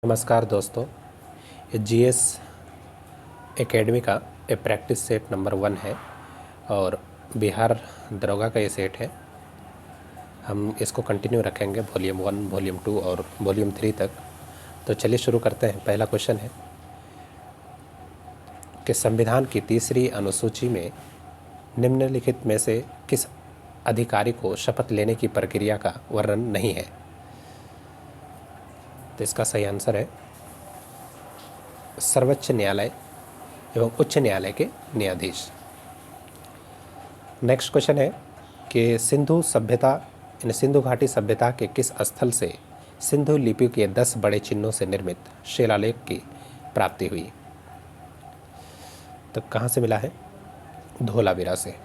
नमस्कार दोस्तों, ये जीएस एकेडमी का ये प्रैक्टिस सेट नंबर 1 है और बिहार दरोगा का ये सेट है। हम इसको कंटिन्यू रखेंगे वॉल्यूम 1, वॉल्यूम 2 और वॉल्यूम 3 तक। तो चलिए शुरू करते हैं। पहला क्वेश्चन है कि संविधान की तीसरी अनुसूची में निम्नलिखित में से किस अधिकारी को शपथ लेने की प्रक्रिया का वर्णन नहीं है? तो इसका सही आंसर है सर्वोच्च न्यायालय एवं उच्च न्यायालय के न्यायाधीश। नेक्स्ट क्वेश्चन है कि सिंधु सभ्यता यानी सिंधु घाटी सभ्यता के किस स्थल से सिंधु लिपि के 10 बड़े चिन्हों से निर्मित शिलालेख की प्राप्ति हुई? तो कहाँ से मिला है? धोलावीरा से।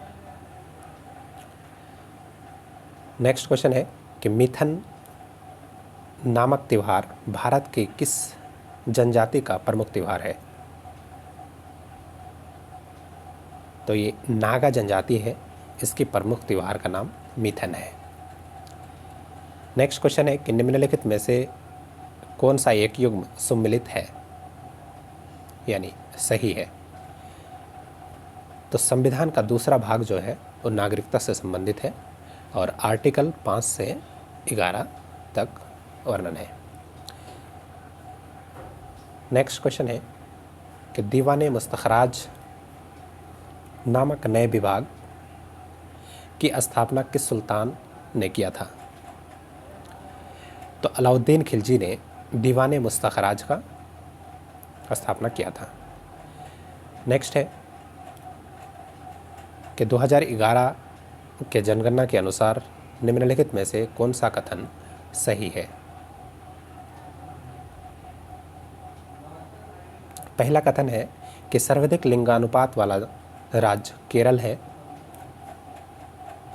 नेक्स्ट क्वेश्चन है कि मिथन नामक त्यौहार भारत के किस जनजाति का प्रमुख त्यौहार है? तो ये नागा जनजाति है, इसकी प्रमुख त्यौहार का नाम मिथन है। नेक्स्ट क्वेश्चन है कि निम्नलिखित में से कौन सा एक युग्म सम्मिलित है यानी सही है? तो संविधान का दूसरा भाग जो है वो नागरिकता से संबंधित है और आर्टिकल 5 से 11 तक वर्णन है। नेक्स्ट क्वेश्चन है कि दीवाने मुस्तखराज नामक नए विभाग की स्थापना किस सुल्तान ने किया था? तो अलाउद्दीन खिलजी ने दीवाने मुस्तखराज का स्थापना किया था। नेक्स्ट है कि 2011 के जनगणना के अनुसार निम्नलिखित में से कौन सा कथन सही है? पहला कथन है कि सर्वाधिक लिंगानुपात वाला राज्य केरल है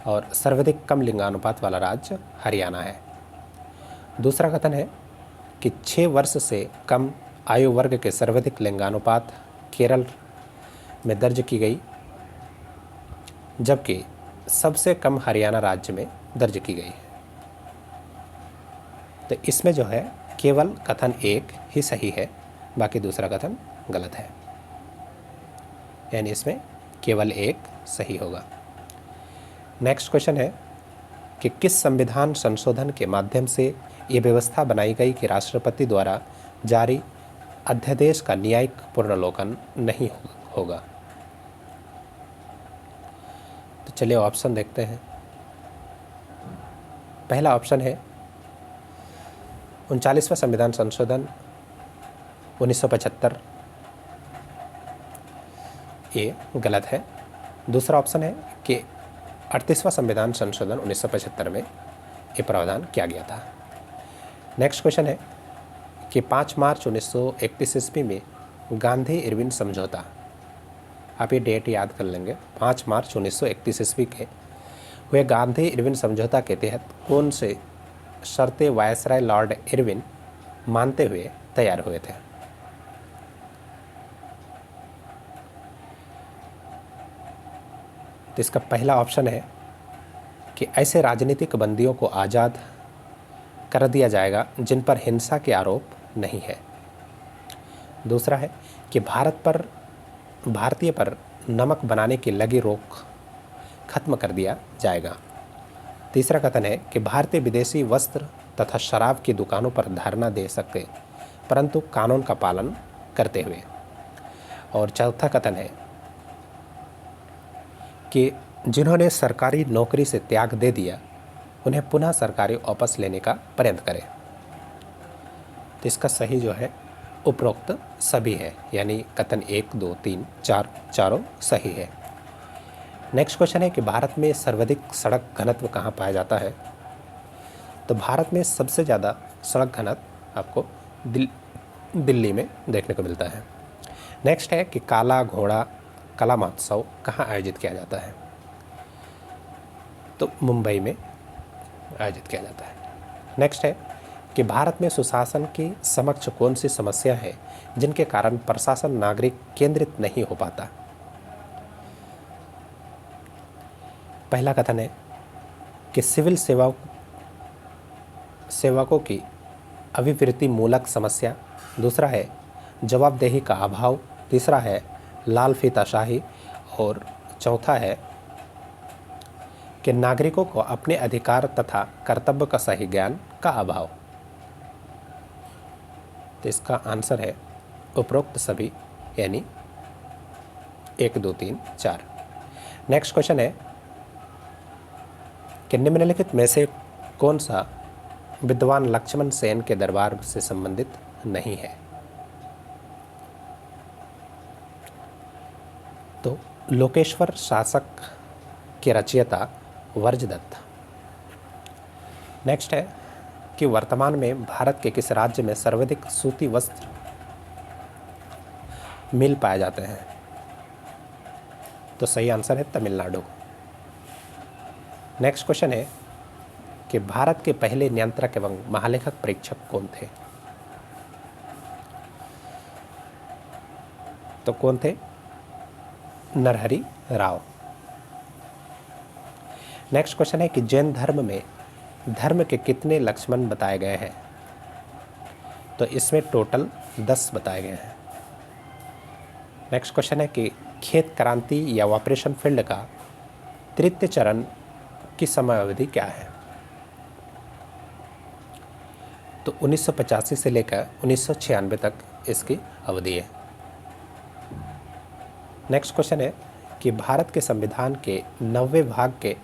और सर्वाधिक कम लिंगानुपात वाला राज्य हरियाणा है। दूसरा कथन है कि 6 वर्ष से कम आयु वर्ग के सर्वाधिक लिंगानुपात केरल में दर्ज की गई, जबकि सबसे कम हरियाणा राज्य में दर्ज की गई। तो इसमें जो है केवल कथन 1 ही सही है, बाकी दूसरा कथन गलत है, यानी इसमें केवल 1 सही होगा। नेक्स्ट क्वेश्चन है कि किस संविधान संशोधन के माध्यम से ये व्यवस्था बनाई गई कि राष्ट्रपति द्वारा जारी अध्यादेश का न्यायिक पुनर्वलोकन नहीं होगा? तो चलिए ऑप्शन देखते हैं। पहला ऑप्शन है 39वां संविधान संशोधन 1975, ये गलत है। दूसरा ऑप्शन है कि 38वां संविधान संशोधन 1975 में ये प्रावधान किया गया था। नेक्स्ट क्वेश्चन है कि 5 मार्च 1931 ईस्वी में गांधी इरविन समझौता, आप ये डेट याद कर लेंगे, 5 मार्च 1931 ईस्वी के हुए गांधी इरविन समझौता के तहत कौन से शर्तें वायसराय लॉर्ड इरविन मानते हुए तैयार हुए थे? तो इसका पहला ऑप्शन है कि ऐसे राजनीतिक बंदियों को आज़ाद कर दिया जाएगा जिन पर हिंसा के आरोप नहीं है। दूसरा है कि भारतीय पर नमक बनाने की लगी रोक खत्म कर दिया जाएगा। तीसरा कथन है कि भारतीय विदेशी वस्त्र तथा शराब की दुकानों पर धरना दे सकते, परंतु कानून का पालन करते हुए। और चौथा कथन है कि जिन्होंने सरकारी नौकरी से त्याग दे दिया उन्हें पुनः सरकारी वापस लेने का प्रयत्न करें। तो इसका सही जो है उपरोक्त सभी है, यानी कथन 1, 2, 3, 4 चारों सही है। नेक्स्ट क्वेश्चन है कि भारत में सर्वाधिक सड़क घनत्व कहाँ पाया जाता है? तो भारत में सबसे ज़्यादा सड़क घनत्व आपको दिल्ली में देखने को मिलता है। नेक्स्ट है कि काला घोड़ा कला महोत्सव कहाँ आयोजित किया जाता है? तो मुंबई में आयोजित किया जाता है। नेक्स्ट है कि भारत में सुशासन के समक्ष कौन सी समस्या है जिनके कारण प्रशासन नागरिक केंद्रित नहीं हो पाता? पहला कथन है कि सिविल सेवकों की अभिवृत्ति मूलक समस्या, दूसरा है जवाबदेही का अभाव, तीसरा है लाल फीताशाही और चौथा है कि नागरिकों को अपने अधिकार तथा कर्तव्य का सही ज्ञान का अभाव। तो इसका आंसर है उपरोक्त सभी, यानी 1 2 3 4। नेक्स्ट क्वेश्चन है कि निम्नलिखित में से कौन सा विद्वान लक्ष्मण सेन के दरबार से संबंधित नहीं है? तो लोकेश्वर शासक के रचयिता वर्जदत्त। नेक्स्ट है कि वर्तमान में भारत के किस राज्य में सर्वाधिक सूती वस्त्र मिल पाए जाते हैं? तो सही आंसर है तमिलनाडु। नेक्स्ट क्वेश्चन है कि भारत के पहले नियंत्रक एवं महालेखक परीक्षक कौन थे? तो कौन थे? नरहरि राव। नेक्स्ट क्वेश्चन है कि जैन धर्म में धर्म के कितने लक्ष्मण बताए गए हैं? तो इसमें टोटल 10 बताए गए हैं। नेक्स्ट क्वेश्चन है कि खेत क्रांति या ऑपरेशन फील्ड का तृतीय चरण की समय अवधि क्या है? तो 1985 से लेकर 1996 तक इसकी अवधि है। नेक्स्ट क्वेश्चन है कि भारत के संविधान के 90वें भाग के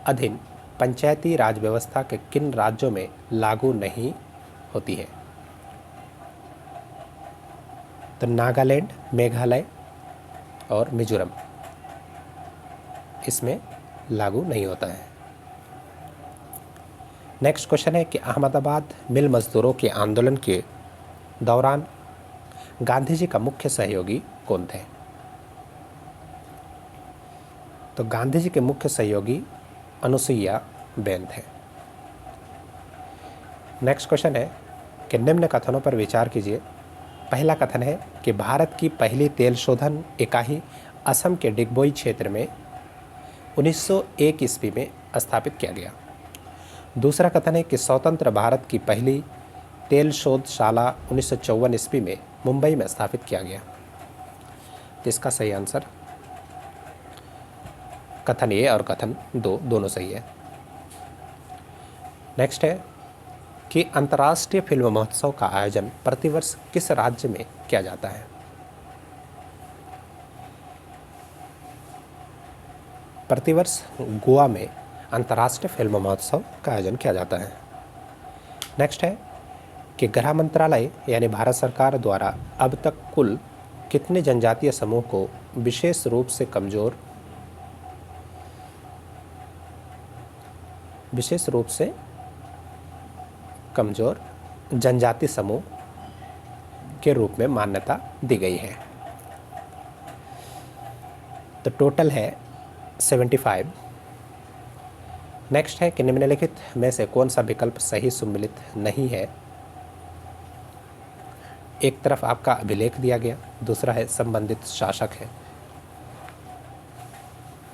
अधीन पंचायती राज व्यवस्था के किन राज्यों में लागू नहीं होती है? तो नागालैंड, मेघालय और मिजोरम, इसमें लागू नहीं होता है। नेक्स्ट क्वेश्चन है कि अहमदाबाद मिल मजदूरों के आंदोलन के दौरान गांधी जी का मुख्य सहयोगी कौन थे? तो गांधी जी के मुख्य सहयोगी अनुसुईया बेन थे। नेक्स्ट क्वेश्चन है कि निम्न कथनों पर विचार कीजिए। पहला कथन है कि भारत की पहली तेल शोधन इकाई असम के डिगबोई क्षेत्र में 1901 ईस्वी में स्थापित किया गया। दूसरा कथन है कि स्वतंत्र भारत की पहली तेल शोधशाला 1954 ईस्वी में मुंबई में स्थापित किया गया। तो इसका सही आंसर कथन ए और कथन 2 दोनों सही है। नेक्स्ट है कि अंतर्राष्ट्रीय फिल्म महोत्सव का आयोजन प्रतिवर्ष किस राज्य में किया जाता है? प्रतिवर्ष गोवा में अंतर्राष्ट्रीय फिल्म महोत्सव का आयोजन किया जाता है। नेक्स्ट है कि गृह मंत्रालय यानी भारत सरकार द्वारा अब तक कुल कितने जनजातीय समूह को विशेष रूप से कमजोर जनजाति समूह के रूप में मान्यता दी गई है? तो टोटल है 75। नेक्स्ट है कि निम्नलिखित में से कौन सा विकल्प सही सुमेलित नहीं है? एक तरफ आपका अभिलेख दिया गया, दूसरा है संबंधित शासक है।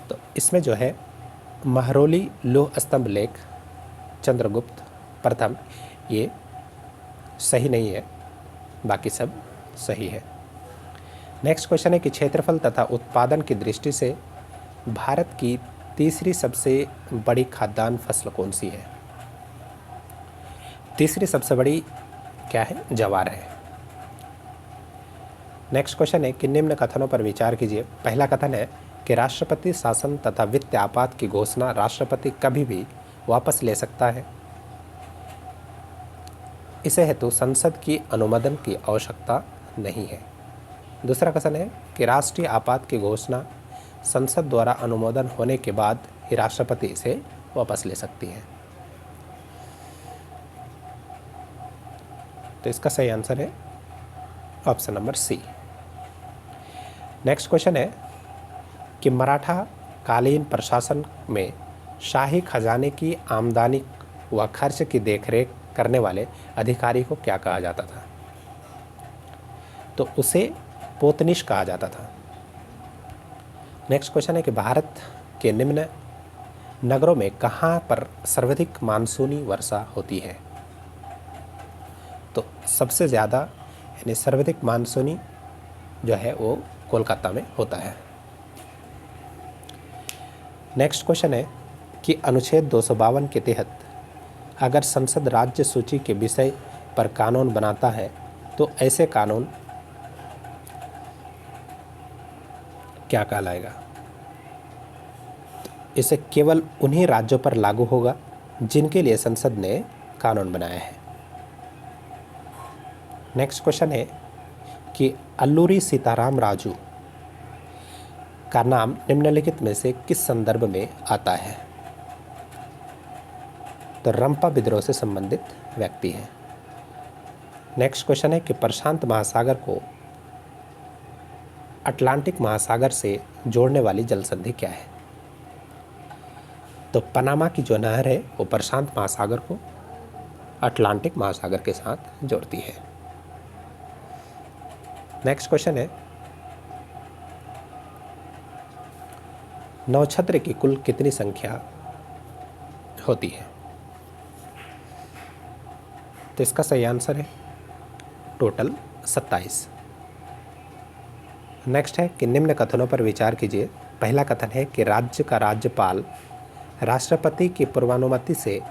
तो इसमें जो है महरौली लौह स्तंभ लेख चंद्रगुप्त प्रथम, ये सही नहीं है, बाकी सब सही है। नेक्स्ट क्वेश्चन है कि क्षेत्रफल तथा उत्पादन की दृष्टि से भारत की तीसरी सबसे बड़ी खाद्यान्न फसल कौन सी है? तीसरी सबसे बड़ी क्या है? ज्वार है। नेक्स्ट क्वेश्चन है कि निम्न कथनों पर विचार कीजिए। पहला कथन है कि राष्ट्रपति शासन तथा वित्त आपात की घोषणा राष्ट्रपति कभी भी वापस ले सकता है। इसे हेतु संसद की अनुमोदन की आवश्यकता नहीं है। दूसरा कथन है कि राष्ट्रीय आपात की घोषणा संसद द्वारा अनुमोदन होने के बाद ही राष्ट्रपति इसे वापस ले सकती है। तो इसका सही आंसर है option number C. Next question है कि मराठा कालीन प्रशासन में शाही खजाने की आमदनी व खर्च की देखरेख करने वाले अधिकारी को क्या कहा जाता था? तो उसे पोतनिश कहा जाता था। नेक्स्ट क्वेश्चन है कि भारत के निम्न नगरों में कहाँ पर सर्वाधिक मानसूनी वर्षा होती है? तो सबसे ज़्यादा यानी सर्वाधिक मानसूनी जो है वो कोलकाता में होता है। नेक्स्ट क्वेश्चन है कि अनुच्छेद 252 के तहत अगर संसद राज्य सूची के विषय पर कानून बनाता है तो ऐसे कानून क्या कहलाएगा? इसे केवल उन्हीं राज्यों पर लागू होगा जिनके लिए संसद ने कानून बनाया है। नेक्स्ट क्वेश्चन है कि अल्लूरी सीताराम राजू का नाम निम्नलिखित में से किस संदर्भ में आता है? तो रंपा विद्रोह से संबंधित व्यक्ति है। नेक्स्ट क्वेश्चन है कि प्रशांत महासागर को अटलांटिक महासागर से जोड़ने वाली जल संधि क्या है? तो पनामा की जो नहर है वो प्रशांत महासागर को अटलांटिक महासागर के साथ जोड़ती है। नेक्स्ट क्वेश्चन है नक्षत्र की कुल कितनी संख्या होती है? तो इसका सही आंसर है टोटल 27। नेक्स्ट है कि निम्न कथनों पर विचार कीजिए। पहला कथन है कि राज्य का राज्यपाल राष्ट्रपति की पूर्वानुमति से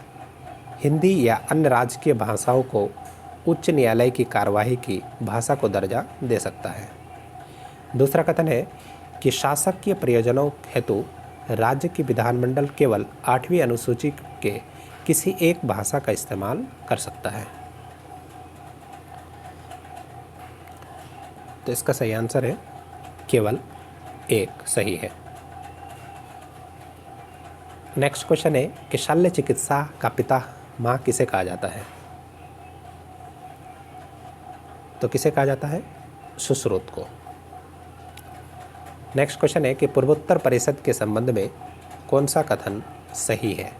हिंदी या अन्य राजकीय भाषाओं को उच्च न्यायालय की कार्यवाही की भाषा को दर्जा दे सकता है। दूसरा कथन है कि शासकीय प्रयोजनों हेतु राज्य की विधानमंडल केवल 8वीं अनुसूची के किसी एक भाषा का इस्तेमाल कर सकता है। तो इसका सही आंसर है केवल एक सही है। नेक्स्ट क्वेश्चन है कि शल्य चिकित्सा का पिता माँ किसे कहा जाता है? तो किसे कहा जाता है? सुश्रुत को। नेक्स्ट क्वेश्चन है कि पूर्वोत्तर परिषद के संबंध में कौन सा कथन सही है?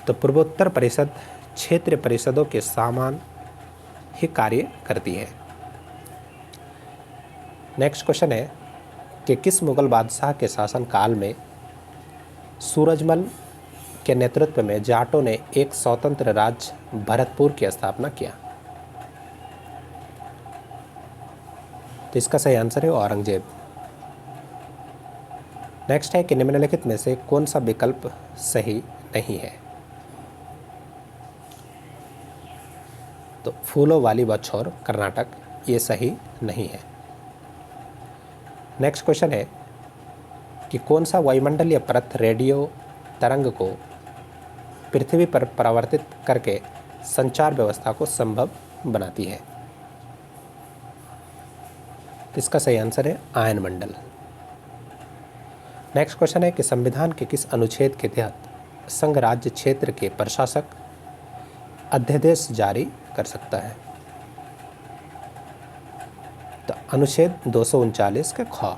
तो पूर्वोत्तर परिषद क्षेत्रीय परिषदों के समान ही कार्य करती है। नेक्स्ट क्वेश्चन है कि किस मुगल बादशाह के शासनकाल में सूरजमल के नेतृत्व में जाटों ने एक स्वतंत्र राज्य भरतपुर की स्थापना किया? तो इसका सही आंसर है औरंगजेब। नेक्स्ट है कि निम्नलिखित में से कौन सा विकल्प सही नहीं है? तो फूलों वाली बछौर कर्नाटक ये सही नहीं है। नेक्स्ट क्वेश्चन है कि कौन सा वायुमंडलीय परत रेडियो तरंग को पृथ्वी पर परावर्तित करके संचार व्यवस्था को संभव बनाती है? तो इसका सही आंसर है आयनमंडल। नेक्स्ट क्वेश्चन है कि संविधान के किस अनुच्छेद के तहत संघ राज्य क्षेत्र के प्रशासक अध्यादेश जारी कर सकता है? तो अनुच्छेद 239 के ख।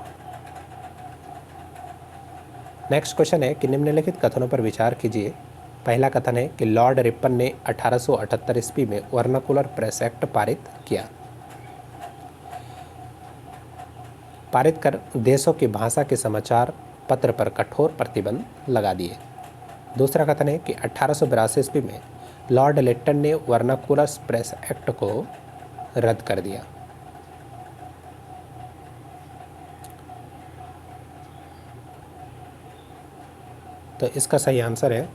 नेक्स्ट क्वेश्चन है कि निम्नलिखित कथनों पर विचार कीजिए। पहला कथन है कि लॉर्ड रिपन ने 1878 ईस्वी में वर्नाकुलर प्रेस एक्ट पारित कर देशों की भाषा के समाचार पत्र पर कठोर प्रतिबंध लगा दिए। दूसरा कथन है कि 1882 ईस्वी में लॉर्ड लिट्टन ने वर्नाकुलर प्रेस एक्ट को रद्द कर दिया। तो इसका सही आंसर है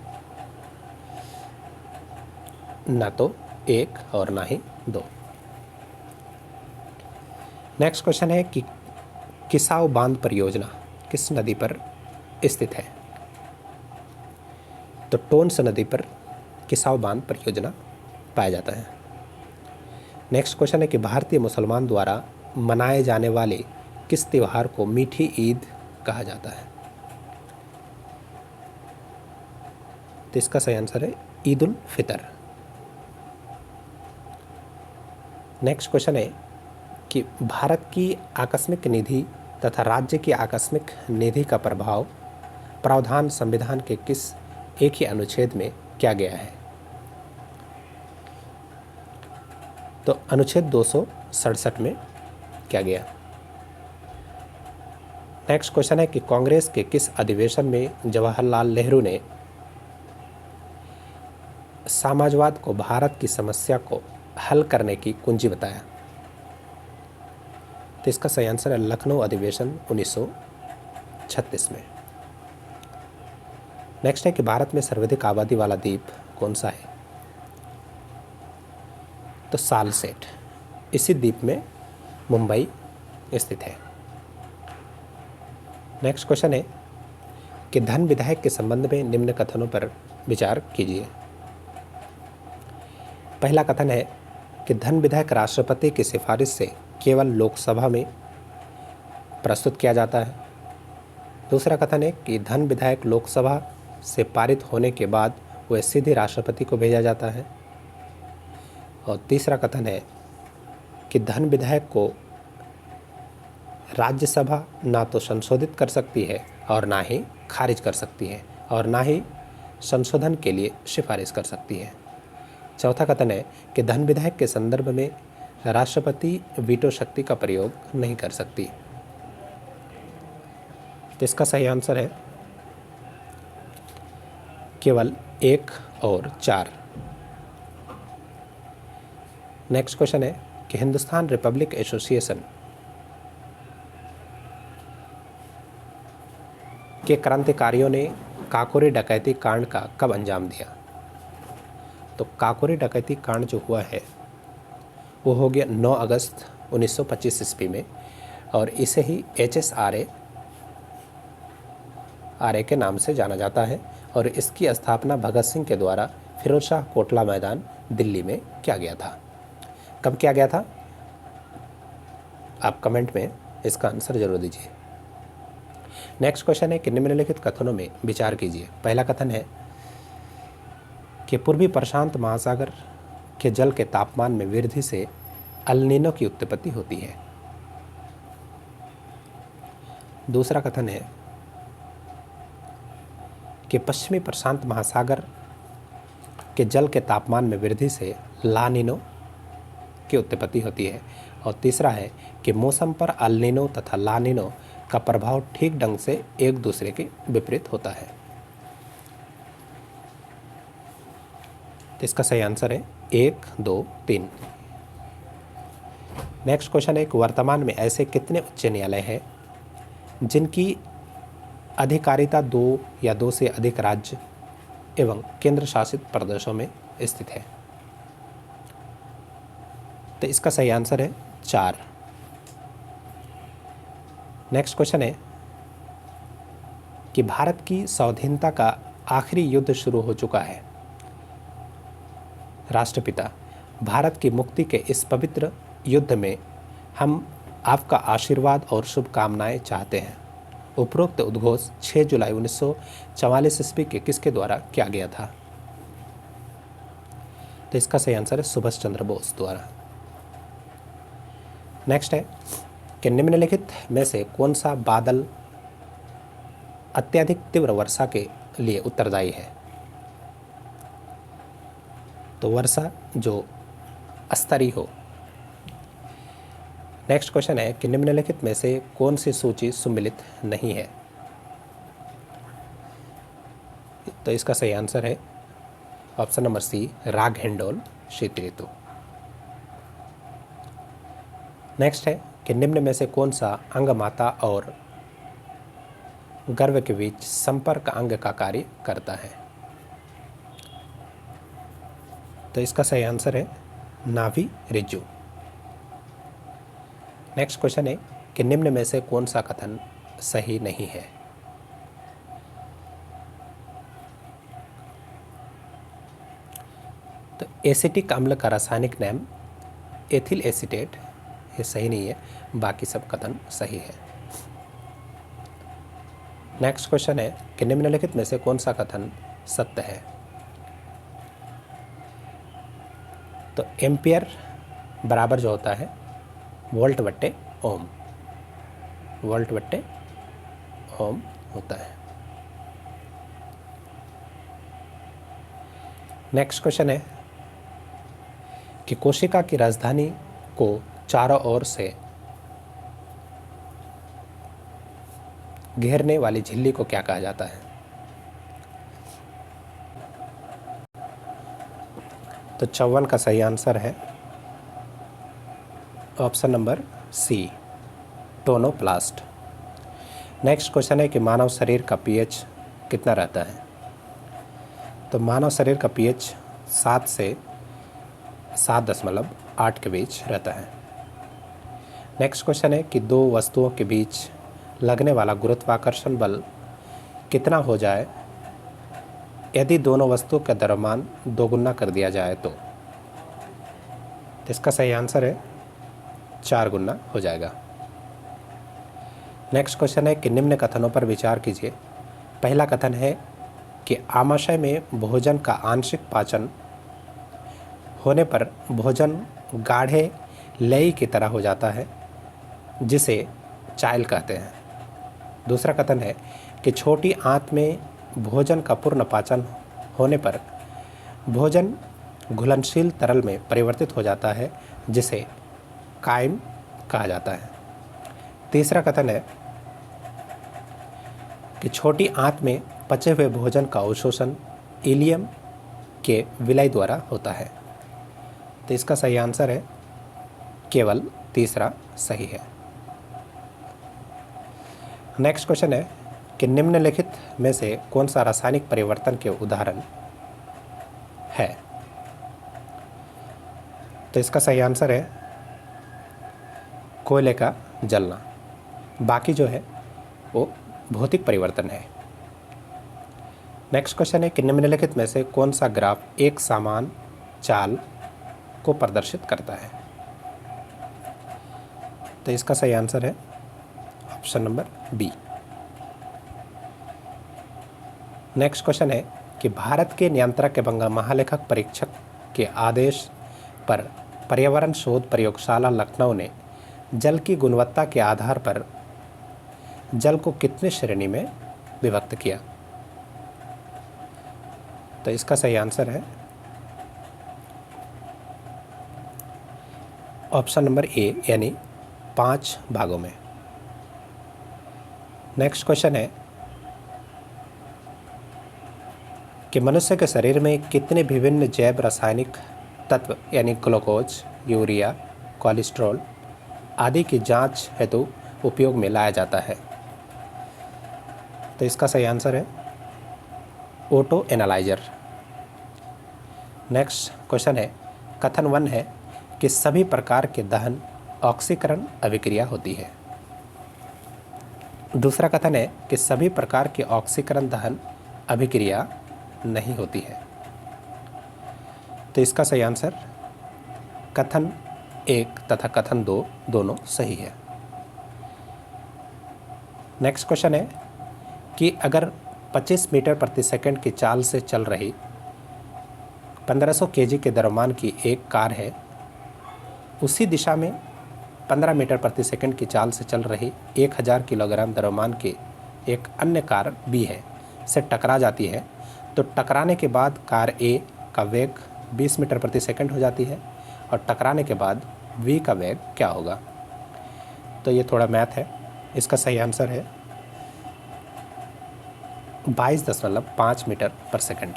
ना तो 1 और ना ही 2। नेक्स्ट क्वेश्चन है कि किसाऊ बांध परियोजना किस नदी पर स्थित है? तो टोन्स नदी पर किसाऊ बांध परियोजना पाया जाता है। नेक्स्ट क्वेश्चन है कि भारतीय मुसलमान द्वारा मनाए जाने वाले किस त्यौहार को मीठी ईद कहा जाता है? तो इसका सही आंसर है ईद उल फितर। नेक्स्ट क्वेश्चन है कि भारत की आकस्मिक निधि तथा राज्य की आकस्मिक निधि का प्रावधान संविधान के किस एक ही अनुच्छेद में किया गया है? तो अनुच्छेद 267 में किया गया। नेक्स्ट क्वेश्चन है कि कांग्रेस के किस अधिवेशन में जवाहरलाल नेहरू ने समाजवाद को भारत की समस्या को हल करने की कुंजी बताया? तो इसका सही आंसर है लखनऊ अधिवेशन 1936 में। नेक्स्ट है कि भारत में सर्वाधिक आबादी वाला द्वीप कौन सा है? तो सालसेट। इसी द्वीप में मुंबई स्थित है। नेक्स्ट क्वेश्चन है कि धन विधायक के संबंध में निम्न कथनों पर विचार कीजिए। पहला कथन है कि धन विधायक राष्ट्रपति की सिफारिश से केवल लोकसभा में प्रस्तुत किया जाता है। दूसरा कथन है कि धन विधायक लोकसभा से पारित होने के बाद वह सीधे राष्ट्रपति को भेजा जाता है। और तीसरा कथन है कि धन विधायक को राज्यसभा ना तो संशोधित कर सकती है और ना ही खारिज कर सकती है और ना ही संशोधन के लिए सिफारिश कर सकती है। चौथा कथन है कि धन विधायक के संदर्भ में राष्ट्रपति वीटो शक्ति का प्रयोग नहीं कर सकती। तो इसका सही आंसर है केवल 1 और 4। नेक्स्ट क्वेश्चन है कि हिंदुस्तान रिपब्लिक एसोसिएशन के क्रांतिकारियों ने काकोरी डकैती कांड का कब अंजाम दिया? तो काकोरी डकैती कांड जो हुआ है वो हो गया 9 अगस्त 1925 ईस्वी में, और इसे ही HSRA के नाम से जाना जाता है। और इसकी स्थापना भगत सिंह के द्वारा फिरोजशाह कोटला मैदान दिल्ली में किया गया था। कब किया गया था? आप कमेंट में इसका आंसर जरूर दीजिए। नेक्स्ट क्वेश्चन है कि निम्नलिखित कथनों में विचार कीजिए। पहला कथन है कि पूर्वी प्रशांत महासागर के जल के तापमान में वृद्धि से अल नीनो की उत्पत्ति होती है। दूसरा कथन है कि पश्चिमी प्रशांत महासागर के जल के तापमान में वृद्धि से ला नीनो की उत्पत्ति होती है। और तीसरा है कि मौसम पर अल नीनो तथा ला नीनो का प्रभाव ठीक ढंग से एक दूसरे के विपरीत होता है। तो इसका सही आंसर है 1, 2, 3। नेक्स्ट क्वेश्चन है कि वर्तमान में ऐसे कितने उच्च न्यायालय हैं जिनकी अधिकारिता 2 या 2 से अधिक राज्य एवं केंद्र शासित प्रदेशों में स्थित है? तो इसका सही आंसर है 4। नेक्स्ट क्वेश्चन है कि भारत की स्वाधीनता का आखिरी युद्ध शुरू हो चुका है। राष्ट्रपिता, भारत की मुक्ति के इस पवित्र युद्ध में हम आपका आशीर्वाद और शुभकामनाएं चाहते हैं। उपरोक्त उद्घोष 6 जुलाई 1944 ईस्वी के किसके द्वारा किया गया था? तो इसका सही आंसर है सुभाष चंद्र बोस द्वारा। नेक्स्ट है कि निम्नलिखित में से कौन सा बादल अत्यधिक तीव्र वर्षा के लिए उत्तरदायी है? तो वर्षा जो स्तरीय हो। नेक्स्ट क्वेश्चन है कि निम्नलिखित में से कौन सी सूची सुमिलित नहीं है? तो इसका सही आंसर है ऑप्शन नंबर सी, राग हिंडोल शीत ऋतु। नेक्स्ट है कि निम्न में से कौन सा अंग माता और गर्भ के बीच संपर्क अंग का कार्य करता है? तो इसका सही आंसर है नाभि ऋजु। नेक्स्ट क्वेश्चन है कि निम्न में से कौन सा कथन सही नहीं है? तो एसिटिक अम्ल का रासायनिक नाम एथिल एसीटेट, ये सही नहीं है, बाकी सब कथन सही है। नेक्स्ट क्वेश्चन है कि निम्नलिखित में से कौन सा कथन सत्य है? तो एम्पियर बराबर जो होता है वोल्ट बट्टे ओम, वोल्ट बट्टे ओम होता है। नेक्स्ट क्वेश्चन है कि कोशिका की राजधानी को चारों ओर से घेरने वाली झिल्ली को क्या कहा जाता है? तो 54 का सही आंसर है option number C, tonoplast. Next question है कि मानव शरीर का पीएच कितना रहता है। तो मानव शरीर का पीएच 7 से 7.8 के बीच रहता है। नेक्स्ट क्वेश्चन है कि दो वस्तुओं के बीच लगने वाला गुरुत्वाकर्षण बल कितना हो जाए यदि दोनों वस्तुओं का द्रव्यमान दोगुना कर दिया जाए तो इसका सही आंसर है 4 गुना हो जाएगा। नेक्स्ट क्वेश्चन है कि निम्न कथनों पर विचार कीजिए। पहला कथन है कि आमाशय में भोजन का आंशिक पाचन होने पर भोजन गाढ़े लेई की तरह हो जाता है जिसे चायल कहते हैं। दूसरा कथन है कि छोटी आंत में भोजन का पूर्ण पाचन होने पर भोजन घुलनशील तरल में परिवर्तित हो जाता है जिसे कायम कहा जाता है। तीसरा कथन है कि छोटी आंत में पचे हुए भोजन का अवशोषण इलियम के विलय द्वारा होता है। तो इसका सही आंसर है केवल तीसरा सही है। नेक्स्ट क्वेश्चन है कि निम्नलिखित में से कौन सा रासायनिक परिवर्तन के उदाहरण है। तो इसका सही आंसर है कोयले का जलना। बाकी जो है वो भौतिक परिवर्तन है। नेक्स्ट क्वेश्चन है कि निम्नलिखित में से कौन सा ग्राफ एक समान चाल को प्रदर्शित करता है। तो इसका सही आंसर है option number B. Next question है कि भारत के नियंत्रक एवं महालेखक परीक्षक के आदेश पर पर्यावरण शोध प्रयोगशाला लखनऊ ने जल की गुणवत्ता के आधार पर जल को कितने श्रेणी में विभक्त किया। तो इसका सही आंसर है ऑप्शन नंबर ए यानी 5 भागों में। नेक्स्ट क्वेश्चन है कि मनुष्य के शरीर में कितने विभिन्न जैव रासायनिक तत्व यानी ग्लूकोज, यूरिया, कोलेस्ट्रॉल आदि की जांच हेतु उपयोग में लाया जाता है। तो इसका सही आंसर है ऑटो एनालाइजर। नेक्स्ट क्वेश्चन है कथन 1 है कि सभी प्रकार के दहन ऑक्सीकरण अभिक्रिया होती है। दूसरा कथन है कि सभी प्रकार की ऑक्सीकरण दहन अभिक्रिया नहीं होती है। तो इसका सही आंसर कथन 1 तथा कथन 2 दोनों सही है। नेक्स्ट क्वेश्चन है कि अगर 25 मीटर प्रति सेकंड की चाल से चल रही 1500 केजी के द्रव्यमान की एक कार है, उसी दिशा में 15 मीटर प्रति सेकंड की चाल से चल रही 1000 किलोग्राम द्रव्यमान की एक अन्य कार बी है से टकरा जाती है, तो टकराने के बाद कार ए का वेग 20 मीटर प्रति सेकंड हो जाती है और टकराने के बाद वी का वेग क्या होगा। तो ये थोड़ा मैथ है। इसका सही आंसर है 22.5 मीटर पर सेकंड।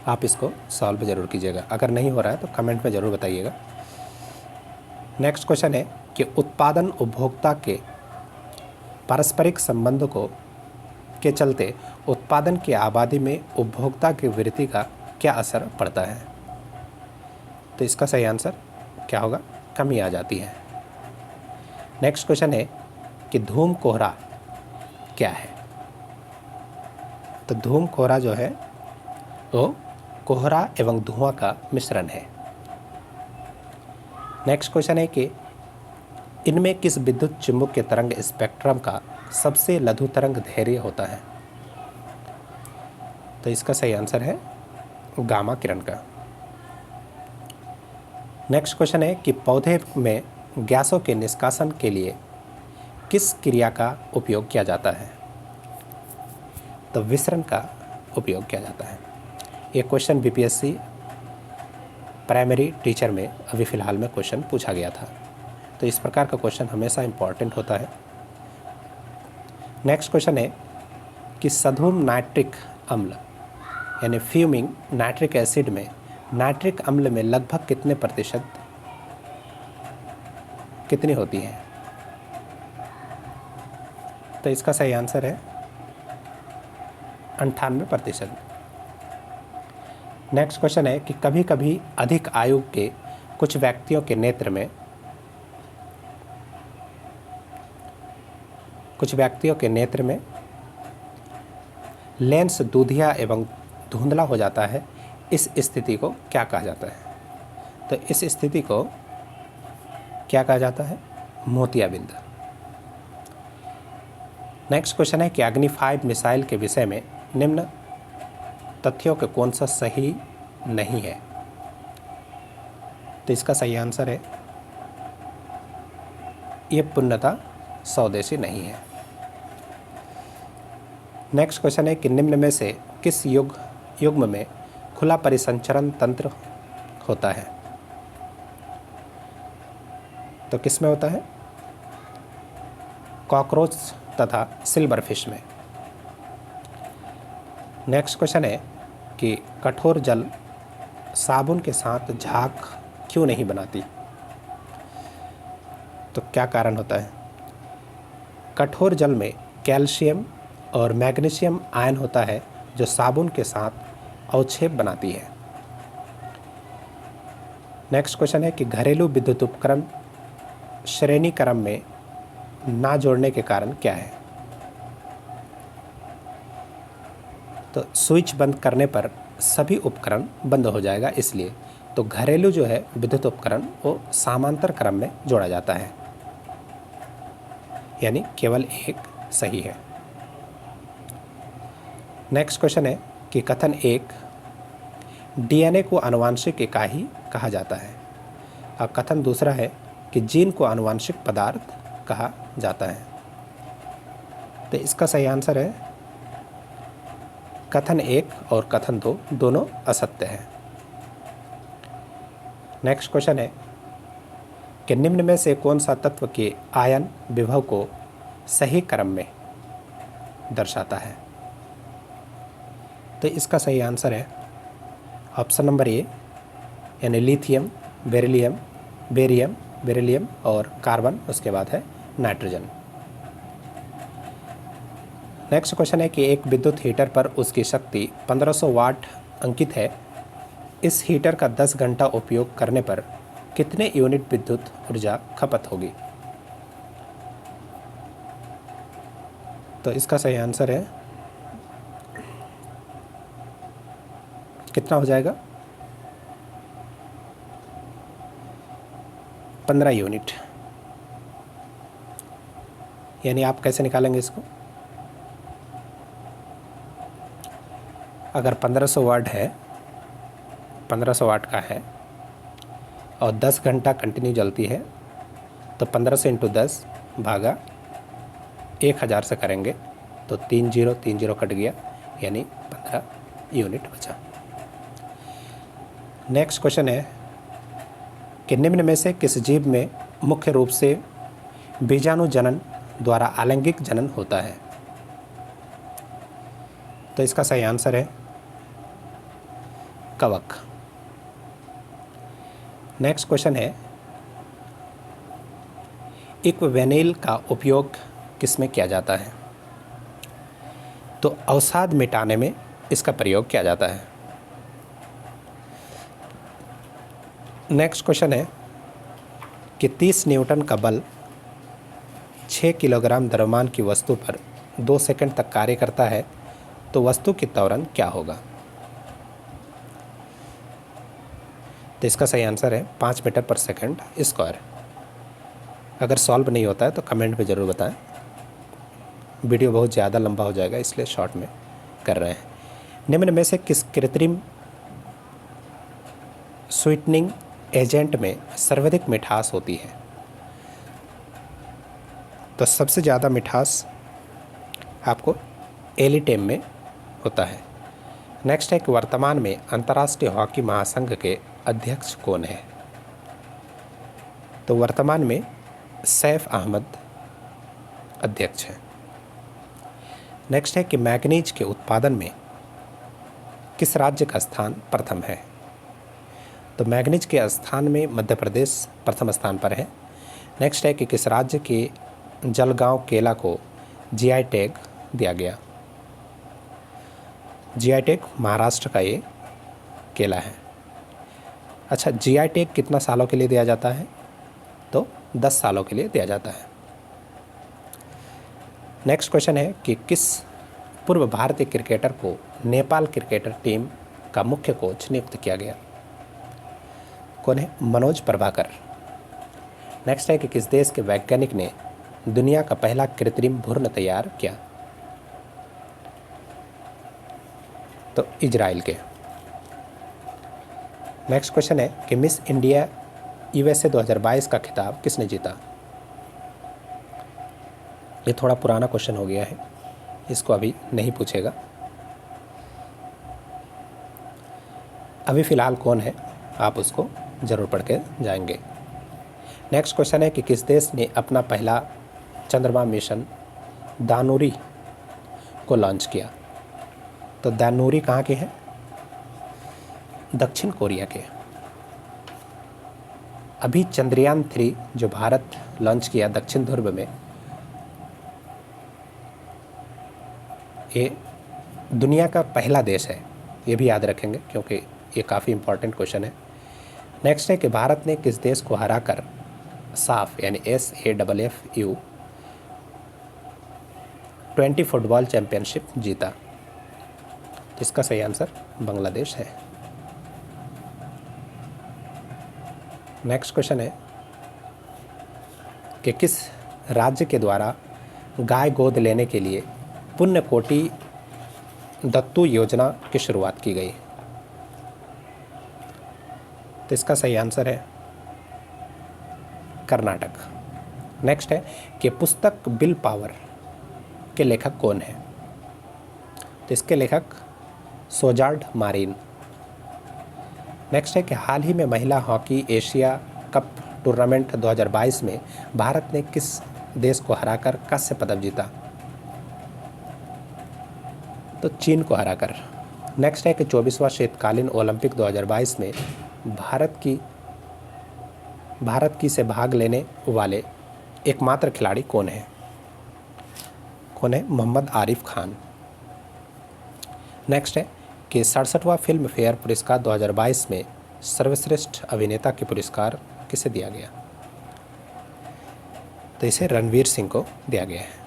आप इसको सॉल्व ज़रूर कीजिएगा, अगर नहीं हो रहा है तो कमेंट में ज़रूर बताइएगा। नेक्स्ट क्वेश्चन है कि उत्पादन उपभोक्ता के पारस्परिक संबंध को के चलते उत्पादन की आबादी में उपभोक्ता की वृद्धि का क्या असर पड़ता है। तो इसका सही आंसर क्या होगा, कमी आ जाती है। नेक्स्ट क्वेश्चन है कि धूम कोहरा क्या है। तो धूम कोहरा जो है वो कोहरा एवं धुआं का मिश्रण है। नेक्स्ट क्वेश्चन है कि इनमें किस विद्युत चुम्बकीय तरंग स्पेक्ट्रम का सबसे लघु तरंग दैर्घ्य होता है। तो इसका सही आंसर है गामा किरण का। नेक्स्ट क्वेश्चन है कि पौधे में गैसों के निष्कासन के लिए किस क्रिया का उपयोग किया जाता है। तो विसरण का उपयोग किया जाता है। ये क्वेश्चन बीपीएससी प्राइमरी टीचर में अभी फ़िलहाल में क्वेश्चन पूछा गया था, तो इस प्रकार का क्वेश्चन हमेशा इम्पॉर्टेंट होता है। नेक्स्ट क्वेश्चन है कि सधूम नाइट्रिक अम्ल यानी फ्यूमिंग नाइट्रिक एसिड में नाइट्रिक अम्ल में लगभग कितने प्रतिशत कितनी होती है? तो इसका सही आंसर है 98%। नेक्स्ट क्वेश्चन है कि कभी कभी अधिक आयु के कुछ व्यक्तियों के नेत्र में लेंस दूधिया एवं धुंधला हो जाता है। इस स्थिति को क्या कहा जाता है? तो इस स्थिति को क्या कहा जाता है? मोतियाबिंद। नेक्स्ट क्वेश्चन है कि अग्नि 5 मिसाइल के विषय में निम्न तथ्यों के कौन सा सही नहीं है? तो इसका सही आंसर है ये पूर्णतः स्वदेशी नहीं है। नेक्स्ट क्वेश्चन है कि निम्न में से किस युग्म में खुला परिसंचरण तंत्र होता है? तो किस में होता है? कॉकरोच तथा सिल्वर फिश में। नेक्स्ट क्वेश्चन है कि कठोर जल साबुन के साथ झाग क्यों नहीं बनाती? तो क्या कारण होता है? कठोर जल में कैल्शियम और मैग्नीशियम आयन होता है जो साबुन के साथ अवक्षेप बनाती है। नेक्स्ट क्वेश्चन है कि घरेलू विद्युत उपकरण श्रेणी क्रम में ना जोड़ने के कारण क्या है? तो स्विच बंद करने पर सभी उपकरण बंद हो जाएगा, इसलिए तो घरेलू जो है विद्युत उपकरण वो समांतर क्रम में जोड़ा जाता है, यानी केवल एक सही है। नेक्स्ट क्वेश्चन है कि कथन 1 डीएनए को आनुवांशिक इकाई कहा जाता है और कथन दूसरा है कि जीन को आनुवांशिक पदार्थ कहा जाता है। तो इसका सही आंसर है कथन 1 और कथन 2 दोनों असत्य है। नेक्स्ट क्वेश्चन है कि निम्न में से कौन सा तत्व के आयन विभव को सही क्रम में दर्शाता है? तो इसका सही आंसर है ऑप्शन नंबर ए, यानी लिथियम, बेरिलियम और कार्बन, उसके बाद है नाइट्रोजन। नेक्स्ट क्वेश्चन है कि एक विद्युत हीटर पर उसकी शक्ति 1500 वाट अंकित है। इस हीटर का 10 घंटा उपयोग करने पर कितने यूनिट विद्युत ऊर्जा खपत होगी? तो इसका सही आंसर है कितना हो जाएगा? 15 यूनिट। यानी आप कैसे निकालेंगे इसको? अगर 1500 वाट है, 1500 वाट का है और 10 घंटा कंटिन्यू जलती है, तो 1500 इंटू 10 भागा 1000 से करेंगे तो 30 कट गया, यानी 15 यूनिट बचा। नेक्स्ट क्वेश्चन है कि निम्न में से किस जीव में मुख्य रूप से बीजाणु जनन द्वारा आलैंगिक जनन होता है? तो इसका सही आंसर है कवक। नेक्स्ट क्वेश्चन है इक्विवेनिल का उपयोग किस में किया जाता है? तो अवसाद मिटाने में इसका प्रयोग किया जाता है। नेक्स्ट क्वेश्चन है कि 30 न्यूटन का बल 6 किलोग्राम द्रव्यमान की वस्तु पर 2 सेकंड तक कार्य करता है, तो वस्तु की त्वरण क्या होगा? तो इसका सही आंसर है 5 मीटर पर सेकंड स्क्वायर। अगर सॉल्व नहीं होता है तो कमेंट में ज़रूर बताएं। वीडियो बहुत ज़्यादा लंबा हो जाएगा, इसलिए शॉर्ट में कर रहे हैं। निम्न में से किस कृत्रिम स्वीटनिंग एजेंट में सर्वाधिक मिठास होती है? तो सबसे ज़्यादा मिठास आपको एलिटेम में होता है। नेक्स्ट है कि वर्तमान में अंतर्राष्ट्रीय हॉकी महासंघ के अध्यक्ष कौन है? तो वर्तमान में सैफ अहमद अध्यक्ष हैं। नेक्स्ट है कि मैग्नीज के उत्पादन में किस राज्य का स्थान प्रथम है? तो मैंगनीज के स्थान में मध्य प्रदेश प्रथम स्थान पर है। नेक्स्ट है कि किस राज्य के जलगांव केला को जीआई टैग दिया गया। जीआई टैग महाराष्ट्र का ये केला है। अच्छा, जीआई टैग कितना सालों के लिए दिया जाता है? तो 10 सालों के लिए दिया जाता है। नेक्स्ट क्वेश्चन है कि किस पूर्व भारतीय क्रिकेटर को नेपाल क्रिकेटर टीम का मुख्य कोच नियुक्त किया गया? कौन है? मनोज प्रभाकर। नेक्स्ट है कि किस देश के वैज्ञानिक ने दुनिया का पहला कृत्रिम भ्रूण तैयार किया? तो इजराइल के। नेक्स्ट क्वेश्चन है कि मिस इंडिया यूएसए 2022 का खिताब किसने जीता? ये थोड़ा पुराना क्वेश्चन हो गया है, इसको अभी नहीं पूछेगा। अभी फ़िलहाल कौन है, आप उसको ज़रूर पढ़ के जाएंगे। नेक्स्ट क्वेश्चन है कि किस देश ने अपना पहला चंद्रमा मिशन दानुरी को लॉन्च किया? तो दानुरी कहाँ के हैं? दक्षिण कोरिया के। अभी चंद्रयान 3 जो भारत लॉन्च किया दक्षिण ध्रुव में, ये दुनिया का पहला देश है, ये भी याद रखेंगे क्योंकि ये काफ़ी इम्पोर्टेंट क्वेश्चन है। नेक्स्ट है कि भारत ने किस देश को हराकर साफ यानी SAFFU 20 फुटबॉल चैंपियनशिप जीता? इसका सही आंसर बांग्लादेश है। नेक्स्ट क्वेश्चन है कि किस राज्य के द्वारा गाय गोद लेने के लिए पुण्यकोटि दत्तू योजना की शुरुआत की गई? तो इसका सही आंसर है कर्नाटक। नेक्स्ट है कि पुस्तक बिल पावर के लेखक कौन है? तो इसके लेखक सोजार्ड मारिन। नेक्स्ट है कि हाल ही में महिला हॉकी एशिया कप टूर्नामेंट 2022 में भारत ने किस देश को हराकर कांस्य पदक जीता? तो चीन को हराकर। नेक्स्ट है कि 24वां शीतकालीन ओलंपिक 2022 में भारत की से भाग लेने वाले एकमात्र खिलाड़ी कौन है? कौन है? मोहम्मद आरिफ खान। नेक्स्ट है कि 67वां फिल्म फेयर पुरस्कार 2022 में सर्वश्रेष्ठ अभिनेता के पुरस्कार किसे दिया गया? तो इसे रणवीर सिंह को दिया गया है।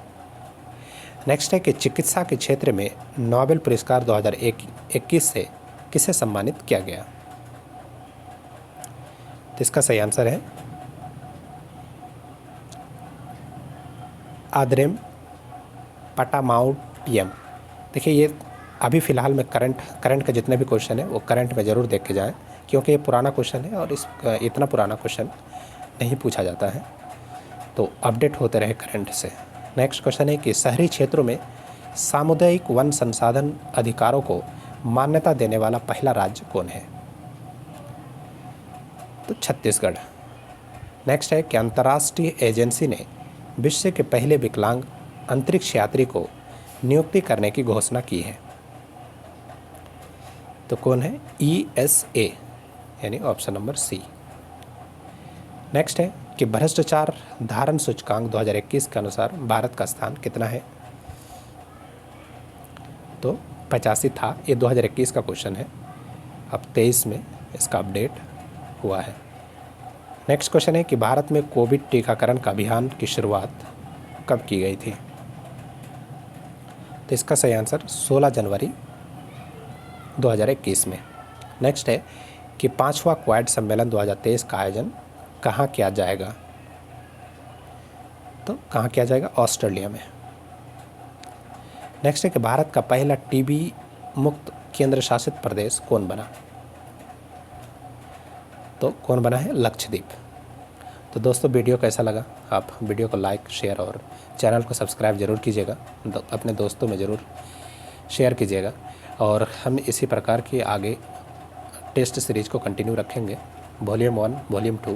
नेक्स्ट है कि चिकित्सा के क्षेत्र में नोबेल पुरस्कार 2021 से किसे सम्मानित किया गया? तो इसका सही आंसर है आद्रेम पटामाउटियम। देखिए, ये अभी फ़िलहाल में करंट के जितने भी क्वेश्चन है वो करंट में ज़रूर देख के जाएं, क्योंकि ये पुराना क्वेश्चन है और इतना पुराना क्वेश्चन नहीं पूछा जाता है, तो अपडेट होते रहे करंट से। नेक्स्ट क्वेश्चन है कि शहरी क्षेत्रों में सामुदायिक वन संसाधन अधिकारों को मान्यता देने वाला पहला राज्य कौन है? तो छत्तीसगढ़। नेक्स्ट है कि अंतर्राष्ट्रीय एजेंसी ने विश्व के पहले विकलांग अंतरिक्ष यात्री को नियुक्ति करने की घोषणा की है? तो कौन है? ESA यानी ऑप्शन नंबर सी। नेक्स्ट है कि भ्रष्टाचार धारण सूचकांक 2021 के अनुसार भारत का स्थान कितना है? तो 85 था, ये 2021 का क्वेश्चन है, अब 23 में इसका अपडेट हुआ है। नेक्स्ट क्वेश्चन है कि भारत में कोविड टीकाकरण का अभियान की शुरुआत कब की गई थी? तो इसका सही आंसर 16 जनवरी 2021 में। नेक्स्ट है कि 5वां क्वाड सम्मेलन 2023 का आयोजन कहाँ किया जाएगा? तो कहाँ किया जाएगा? ऑस्ट्रेलिया में। नेक्स्ट है कि भारत का पहला टीबी मुक्त केंद्र शासित प्रदेश कौन बना? तो कौन बना है? लक्षद्वीप। तो दोस्तों, वीडियो कैसा लगा? आप वीडियो को लाइक, शेयर और चैनल को सब्सक्राइब ज़रूर कीजिएगा, अपने दोस्तों में ज़रूर शेयर कीजिएगा। और हम इसी प्रकार की आगे टेस्ट सीरीज़ को कंटिन्यू रखेंगे, वॉल्यूम 1, वॉल्यूम 2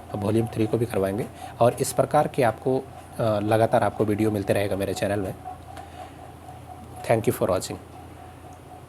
और वॉल्यूम 3 को भी करवाएंगे। और इस प्रकार की आपको लगातार आपको वीडियो मिलते रहेगा मेरे चैनल में। Thank you for watching.